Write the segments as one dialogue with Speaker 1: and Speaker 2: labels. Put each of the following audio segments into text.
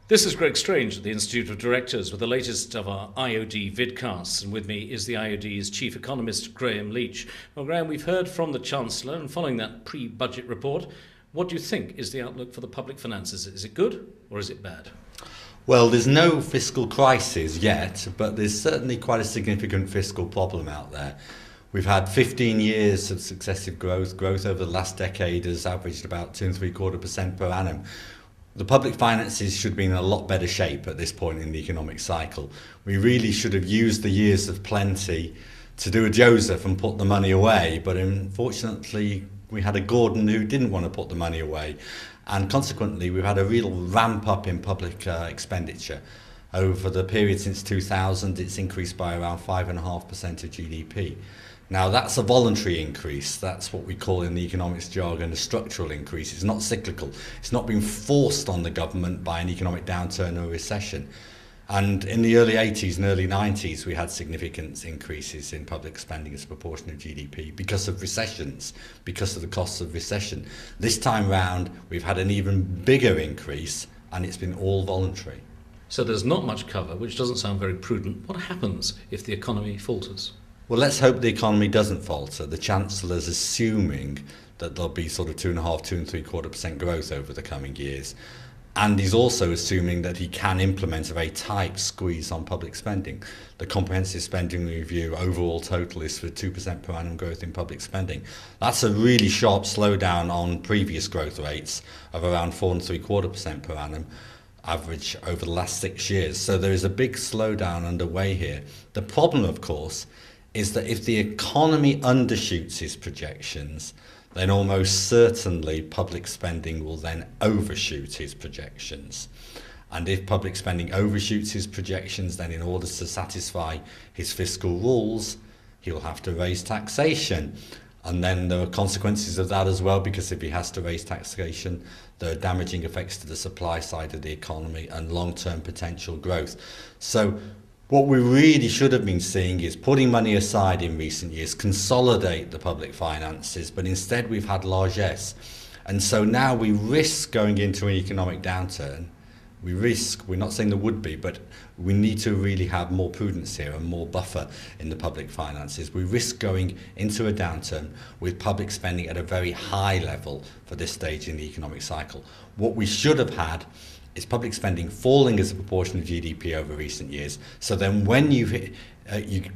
Speaker 1: This is Greg Strange at the Institute of Directors with the latest of our IoD vidcasts, and with me is the IoD's chief economist, Graeme Leach. Well, Graeme, we've heard from the Chancellor, and following that pre-budget report, what do you think is the outlook for the public finances? Is it good or is it bad?
Speaker 2: Well, there's no fiscal crisis yet, but there's certainly quite a significant fiscal problem out there. We've had 15 years of successive growth. Growth over the last decade has averaged about 2.75% per annum. The public finances should be in a lot better shape at this point in the economic cycle. We really should have used the years of plenty to do a Joseph and put the money away, but unfortunately we had a Gordon who didn't want to put the money away, and consequently we've had a real ramp up in public expenditure. Over the period since 2000, it's increased by around 5.5% of GDP. Now that's a voluntary increase. That's what we call in the economics jargon a structural increase. It's not cyclical. It's not been forced on the government by an economic downturn or recession. And in the early 80s and early 90s, we had significant increases in public spending as a proportion of GDP because of recessions, because of the costs of recession. This time round, we've had an even bigger increase, and it's been all voluntary.
Speaker 1: So there's not much cover, which doesn't sound very prudent. What happens if the economy falters?
Speaker 2: Well, let's hope the economy doesn't falter. The Chancellor's assuming that there'll be sort of 2.5–2.75% growth over the coming years. And he's also assuming that he can implement a very tight squeeze on public spending. The comprehensive spending review overall total is for 2% per annum growth in public spending. That's a really sharp slowdown on previous growth rates of around 4.75% per annum average over the last 6 years. So there is a big slowdown underway here. The problem, of course, is that if the economy undershoots his projections, then almost certainly public spending will then overshoot his projections. And if public spending overshoots his projections, then in order to satisfy his fiscal rules, he will have to raise taxation. And then there are consequences of that as well, because if he has to raise taxation, there are damaging effects to the supply side of the economy and long-term potential growth. So what we really should have been seeing is putting money aside in recent years, consolidate the public finances, but instead we've had largesse. And so now we risk going into an economic downturn. We're not saying there would be, but we need to really have more prudence here and more buffer in the public finances. We risk going into a downturn with public spending at a very high level for this stage in the economic cycle. What we should have had is public spending falling as a proportion of GDP over recent years. So then when you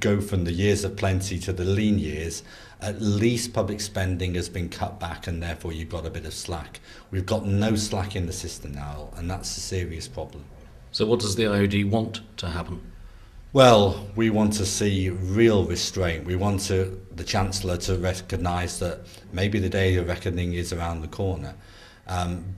Speaker 2: go from the years of plenty to the lean years, at least public spending has been cut back, and therefore you've got a bit of slack. We've got no slack in the system now, and that's a serious problem.
Speaker 1: So what does the IoD want to happen?
Speaker 2: Well, we want to see real restraint. We want the Chancellor to recognise that maybe the day of reckoning is around the corner.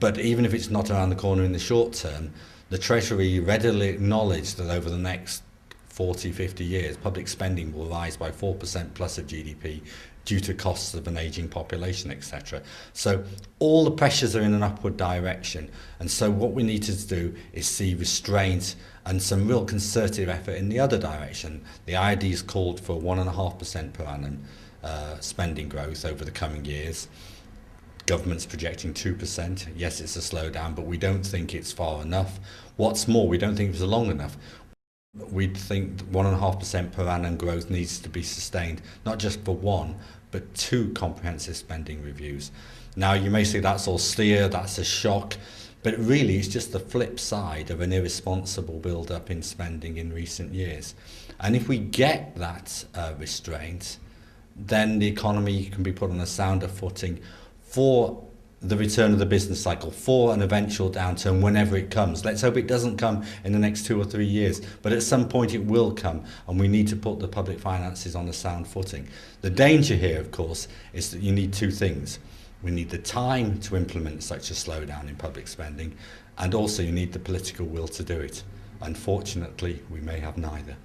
Speaker 2: But even if it's not around the corner in the short term, the Treasury readily acknowledged that over the next 40–50 years, public spending will rise by 4% plus of GDP due to costs of an ageing population, etc. So all the pressures are in an upward direction. And so what we need to do is see restraint and some real concerted effort in the other direction. The IoD has called for 1.5% per annum spending growth over the coming years. Government's projecting 2%. Yes, it's a slowdown, but we don't think it's far enough. What's more, we don't think it's long enough. We think 1.5% per annum growth needs to be sustained, not just for one, but 2 comprehensive spending reviews. Now, you may say that's austere, that's a shock, but really it's just the flip side of an irresponsible build-up in spending in recent years. And if we get that restraint, then the economy can be put on a sounder footing for the return of the business cycle, for an eventual downturn whenever it comes. Let's hope it doesn't come in the next 2 or 3 years, but at some point it will come, and we need to put the public finances on a sound footing. The danger here, of course, is that you need 2 things. We need the time to implement such a slowdown in public spending, and also you need the political will to do it. Unfortunately, we may have neither.